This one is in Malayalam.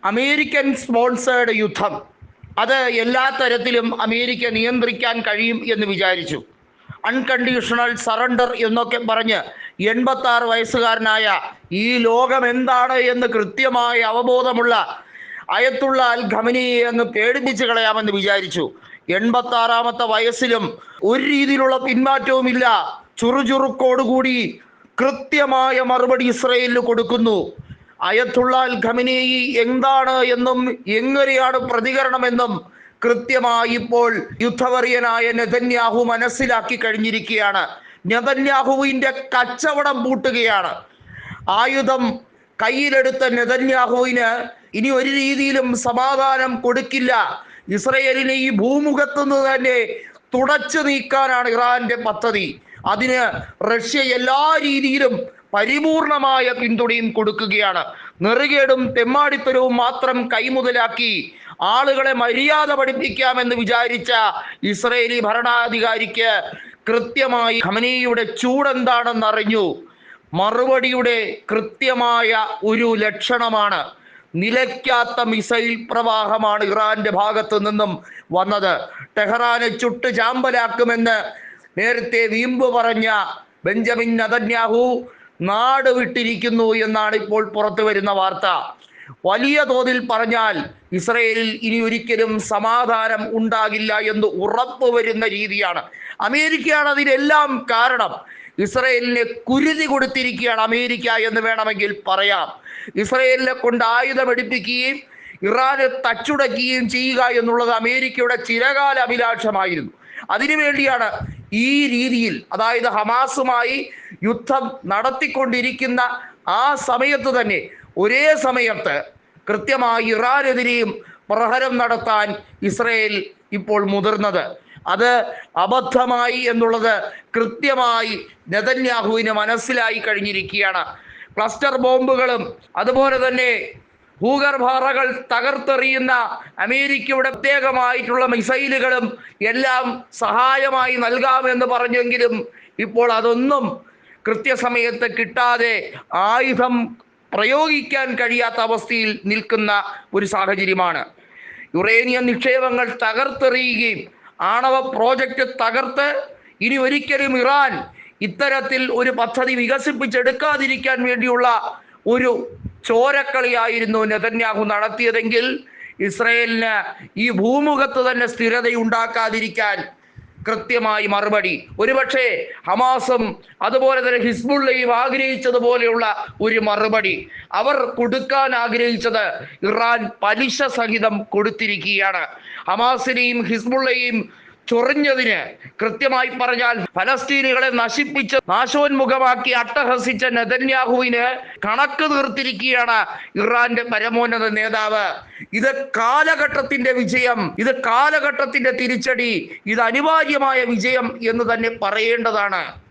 അമേരിക്കൻ സ്പോൺസേഡ് യുദ്ധം അത് എല്ലാ തരത്തിലും അമേരിക്ക നിയന്ത്രിക്കാൻ കഴിയും എന്ന് വിചാരിച്ചു. അൺകണ്ടീഷണൽ സറണ്ടർ എന്നൊക്കെ പറഞ്ഞ് 86 വയസ്സുകാരനായ ഈ ലോകം എന്താണ് എന്ന് കൃത്യമായ അവബോധമുള്ള അയത്തുള്ള അൽ ഖമനിയെ അങ്ങ് പേടിപ്പിച്ച് കളയാമെന്ന് വിചാരിച്ചു. 86-ാമത്തെ വയസ്സിലും ഒരു രീതിയിലുള്ള പിന്മാറ്റവുമില്ല, ചുറുചുറുക്കോടുകൂടി കൃത്യമായ മറുപടി ഇസ്രയേലിന് കൊടുക്കുന്നു. അയത്തുള്ള അൽ ഖമനേയി എന്താണ് എന്നും എങ്ങനെയാണ് പ്രതികരണമെന്നും കൃത്യമായി ഇപ്പോൾ യുദ്ധവറിയനായ നെതന്യാഹു മനസ്സിലാക്കി കഴിഞ്ഞിരിക്കുകയാണ്. നെതന്യാഹുവിൻ്റെ കച്ചവടം പൂട്ടുകയാണ്. ആയുധം കയ്യിലെടുത്ത നെതന്യാഹുവിന് ഇനി ഒരു രീതിയിലും സമാധാനം കൊടുക്കില്ല. ഇസ്രയേലിനെ ഈ ഭൂമുഖത്തു നിന്ന് തന്നെ തുടച്ചു നീക്കാനാണ് ഇറാന്റെ പദ്ധതി. അതിന് റഷ്യ എല്ലാ രീതിയിലും പരിപൂർണമായ പിന്തുണയും കൊടുക്കുകയാണ്. നെറുകേടും തെമ്മാടിത്തരവും മാത്രം കൈമുതലാക്കി ആളുകളെ മര്യാദ പഠിപ്പിക്കാമെന്ന് വിചാരിച്ച ഇസ്രയേലി ഭരണാധികാരിക്ക് കൃത്യമായി ഖമനേയിയുടെ ചൂടെന്താണെന്നറിഞ്ഞു. മറുപടിയുടെ കൃത്യമായ ഒരു ലക്ഷണമാണ്. നിലയ്ക്കാത്ത മിസൈൽ പ്രവാഹമാണ് ഇറാന്റെ ഭാഗത്തു നിന്നും വന്നത്. ടെഹ്റാനെ ചുട്ട് ചാമ്പലാക്കുമെന്ന് നേരത്തെ വീമ്പ് പറഞ്ഞ ബെഞ്ചമിൻ നെതന്യാഹു നാട് വിട്ടിരിക്കുന്നു എന്നാണ് ഇപ്പോൾ പുറത്തു വരുന്ന വാർത്ത. വലിയ തോതിൽ പറഞ്ഞാൽ ഇസ്രയേലിൽ ഇനി ഒരിക്കലും സമാധാനം ഉണ്ടാകില്ല എന്ന് ഉറപ്പ് വരുന്ന രീതിയാണ്. അമേരിക്കയാണ് അതിനെല്ലാം കാരണം. ഇസ്രയേലിനെ കുരുതി കൊടുത്തിരിക്കുകയാണ് അമേരിക്ക എന്ന് വേണമെങ്കിൽ പറയാം. ഇസ്രയേലിനെ കൊണ്ട് ആയുധമെടുപ്പിക്കുകയും ഇറാനെ തച്ചുടയ്ക്കുകയും ചെയ്യുക എന്നുള്ളത് അമേരിക്കയുടെ ചിരകാല അഭിലാഷമായിരുന്നു. അതിനുവേണ്ടിയാണ് ഈ രീതിയിൽ, അതായത് ഹമാസുമായി യുദ്ധം നടത്തിക്കൊണ്ടിരിക്കുന്ന ആ സമയത്ത് തന്നെ ഒരേ സമയത്ത് കൃത്യമായി ഇറാനെതിരെയും പ്രഹരം നടത്താൻ ഇസ്രയേൽ ഇപ്പോൾ മുതിർന്നത്. അത് അബദ്ധമായി എന്നുള്ളത് കൃത്യമായി നെതന്യാഹുവിന് മനസ്സിലായി കഴിഞ്ഞിരിക്കുകയാണ്. ക്ലസ്റ്റർ ബോംബുകളും അതുപോലെ തന്നെ ഭൂഗർഭാറകൾ തകർത്തെറിയുന്ന അമേരിക്കയുടെ പ്രത്യേകമായിട്ടുള്ള മിസൈലുകളും എല്ലാം സഹായമായി നൽകാമെന്ന് പറഞ്ഞെങ്കിലും ഇപ്പോൾ അതൊന്നും കൃത്യസമയത്ത് കിട്ടാതെ ആയുധം പ്രയോഗിക്കാൻ കഴിയാത്ത അവസ്ഥയിൽ നിൽക്കുന്ന ഒരു സാഹചര്യമാണ്. യുറേനിയം നിക്ഷേപങ്ങൾ തകർത്തെറിയുകയും ആണവ പ്രോജക്റ്റ് തകർത്ത് ഇനി ഒരിക്കലും ഇറാൻ ഇത്തരത്തിൽ ഒരു പദ്ധതി വികസിപ്പിച്ചെടുക്കാതിരിക്കാൻ വേണ്ടിയുള്ള ഒരു ചോരക്കളിയായിരുന്നു നെതന്യാഹു നടത്തിയതെങ്കിൽ ഇസ്രയേലിന് ഈ ഭൂമുഖത്ത് തന്നെ സ്ഥിരതയുണ്ടാക്കാതിരിക്കാൻ കൃത്യമായി മറുപടി ഒരുപക്ഷെ ഹമാസും അതുപോലെ തന്നെ ഹിസ്ബുള്ളയും ആഗ്രഹിച്ചതുപോലെയുള്ള ഒരു മറുപടി അവർ കൊടുക്കാൻ ആഗ്രഹിച്ചത് ഇറാൻ പലിശ സഹിതം കൊടുത്തിരിക്കുകയാണ്. ഹമാസിനെയും ഹിസ്ബുള്ളയെയും ചൊറിഞ്ഞതിന്, കൃത്യമായി പറഞ്ഞാൽ ഫലസ്തീനുകളെ നശിപ്പിച്ച് നാശോന്മുഖമാക്കി അട്ടഹസിച്ച നെതന്യാഹുവിന് കണക്ക് തീർത്തിരിക്കുകയാണ് ഇറാന്റെ പരമോന്നത നേതാവ്. ഇത് കാലഘട്ടത്തിന്റെ വിജയം, ഇത് കാലഘട്ടത്തിന്റെ തിരിച്ചടി, ഇത് അനിവാര്യമായ വിജയം എന്ന് തന്നെ പറയേണ്ടതാണ്.